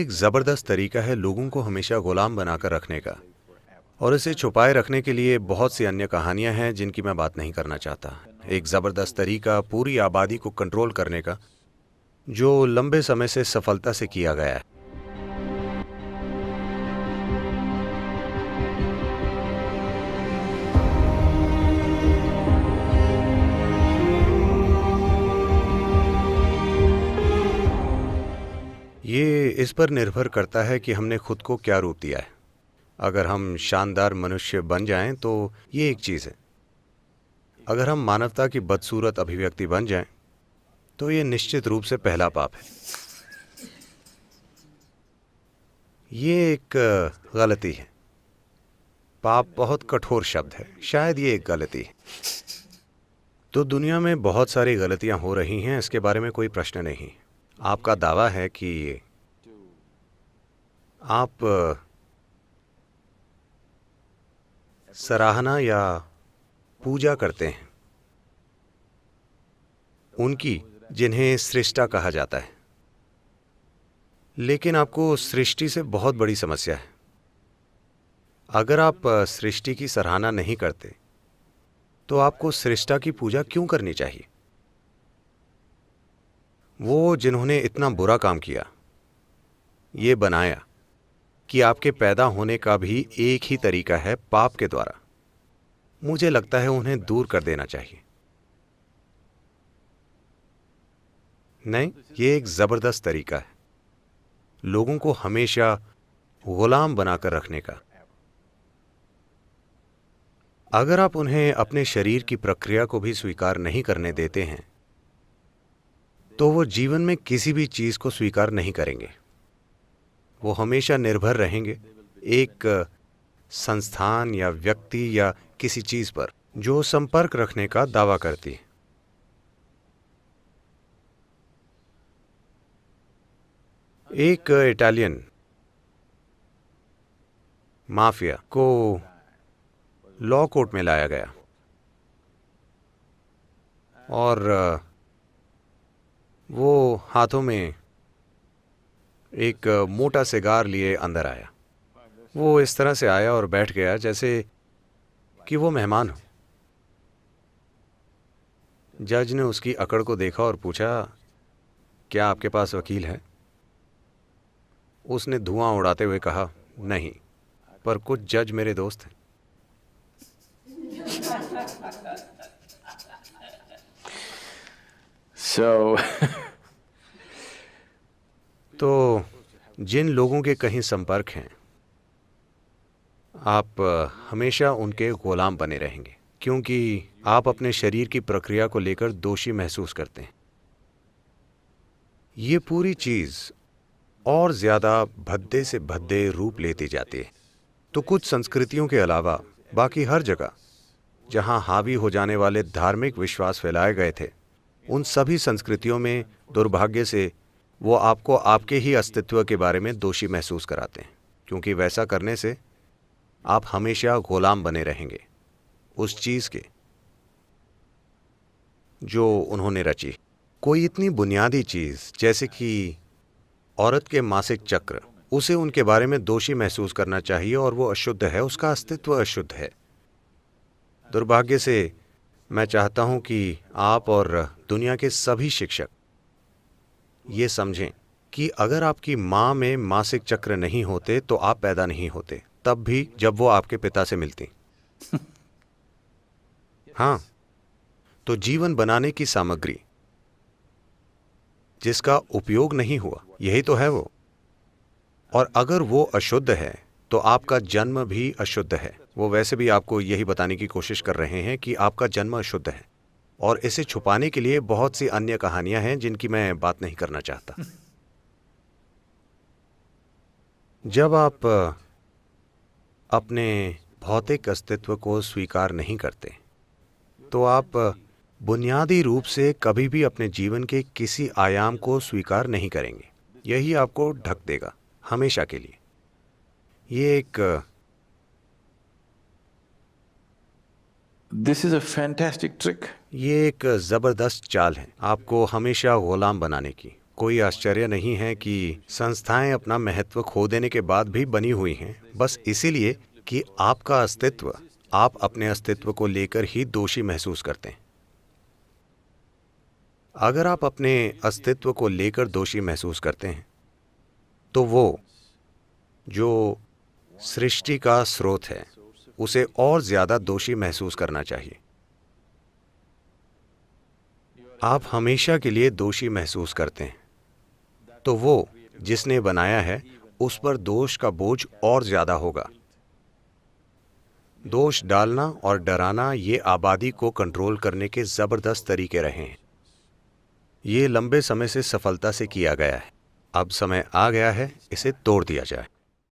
एक ज़बरदस्त तरीका है लोगों को हमेशा गुलाम बनाकर रखने का, और इसे छुपाए रखने के लिए बहुत सी अन्य कहानियां हैं जिनकी मैं बात नहीं करना चाहता। एक ज़बरदस्त तरीका पूरी आबादी को कंट्रोल करने का, जो लंबे समय से सफलता से किया गया है। ये इस पर निर्भर करता है कि हमने खुद को क्या रूप दिया है। अगर हम शानदार मनुष्य बन जाएं तो ये एक चीज़ है। अगर हम मानवता की बदसूरत अभिव्यक्ति बन जाएं तो ये निश्चित रूप से पहला पाप है। ये एक गलती है। पाप बहुत कठोर शब्द है, शायद ये एक गलती है। तो दुनिया में बहुत सारी गलतियां हो रही हैं, इसके बारे में कोई प्रश्न नहीं। आपका दावा है कि आप सराहना या पूजा करते हैं उनकी जिन्हें सृष्टा कहा जाता है, लेकिन आपको सृष्टि से बहुत बड़ी समस्या है। अगर आप सृष्टि की सराहना नहीं करते तो आपको सृष्टा की पूजा क्यों करनी चाहिए? वो जिन्होंने इतना बुरा काम किया, ये बनाया कि आपके पैदा होने का भी एक ही तरीका है, पाप के द्वारा। मुझे लगता है उन्हें दूर कर देना चाहिए। नहीं, ये एक जबरदस्त तरीका है लोगों को हमेशा गुलाम बनाकर रखने का। अगर आप उन्हें अपने शरीर की प्रक्रिया को भी स्वीकार नहीं करने देते हैं तो वो जीवन में किसी भी चीज को स्वीकार नहीं करेंगे। वो हमेशा निर्भर रहेंगे एक संस्थान या व्यक्ति या किसी चीज पर जो संपर्क रखने का दावा करती है। एक इटालियन माफिया को लॉ कोर्ट में लाया गया और वो हाथों में एक मोटा सिगार लिए अंदर आया। वो इस तरह से आया और बैठ गया जैसे कि वो मेहमान हो। जज ने उसकी अकड़ को देखा और पूछा, क्या आपके पास वकील है? उसने धुआं उड़ाते हुए कहा, नहीं, पर कुछ जज मेरे दोस्त हैं। तो जिन लोगों के कहीं संपर्क हैं, आप हमेशा उनके गुलाम बने रहेंगे, क्योंकि आप अपने शरीर की प्रक्रिया को लेकर दोषी महसूस करते हैं। ये पूरी चीज और ज्यादा भद्दे से भद्दे रूप लेती जाती है। तो कुछ संस्कृतियों के अलावा बाकी हर जगह जहां हावी हो जाने वाले धार्मिक विश्वास फैलाए गए थे, उन सभी संस्कृतियों में दुर्भाग्य से वो आपको आपके ही अस्तित्व के बारे में दोषी महसूस कराते हैं, क्योंकि वैसा करने से आप हमेशा गुलाम बने रहेंगे उस चीज के जो उन्होंने रची। कोई इतनी बुनियादी चीज जैसे कि औरत के मासिक चक्र, उसे उनके बारे में दोषी महसूस करना चाहिए और वो अशुद्ध है, उसका अस्तित्व अशुद्ध है। दुर्भाग्य से मैं चाहता हूं कि आप और दुनिया के सभी शिक्षक ये समझें कि अगर आपकी माँ में मासिक चक्र नहीं होते तो आप पैदा नहीं होते, तब भी जब वो आपके पिता से मिलती। हाँ, तो जीवन बनाने की सामग्री जिसका उपयोग नहीं हुआ, यही तो है वो। और अगर वो अशुद्ध है तो आपका जन्म भी अशुद्ध है। वो वैसे भी आपको यही बताने की कोशिश कर रहे हैं कि आपका जन्म अशुद्ध है, और इसे छुपाने के लिए बहुत सी अन्य कहानियां हैं जिनकी मैं बात नहीं करना चाहता। जब आप अपने भौतिक अस्तित्व को स्वीकार नहीं करते तो आप बुनियादी रूप से कभी भी अपने जीवन के किसी आयाम को स्वीकार नहीं करेंगे। यही आपको ढक देगा हमेशा के लिए। This is a fantastic trick. ये एक जबरदस्त चाल है आपको हमेशा गुलाम बनाने की। कोई आश्चर्य नहीं है कि संस्थाएं अपना महत्व खो देने के बाद भी बनी हुई हैं, बस इसीलिए कि आपका अस्तित्व, आप अपने अस्तित्व को लेकर ही दोषी महसूस करते हैं। अगर आप अपने अस्तित्व को लेकर दोषी महसूस करते हैं, तो वो जो सृष्टि का स्रोत है, उसे और ज्यादा दोषी महसूस करना चाहिए। आप हमेशा के लिए दोषी महसूस करते हैं, तो वो जिसने बनाया है उस पर दोष का बोझ और ज्यादा होगा। दोष डालना और डराना ये आबादी को कंट्रोल करने के जबरदस्त तरीके रहे हैं। ये लंबे समय से सफलता से किया गया है। अब समय आ गया है इसे तोड़ दिया जाए।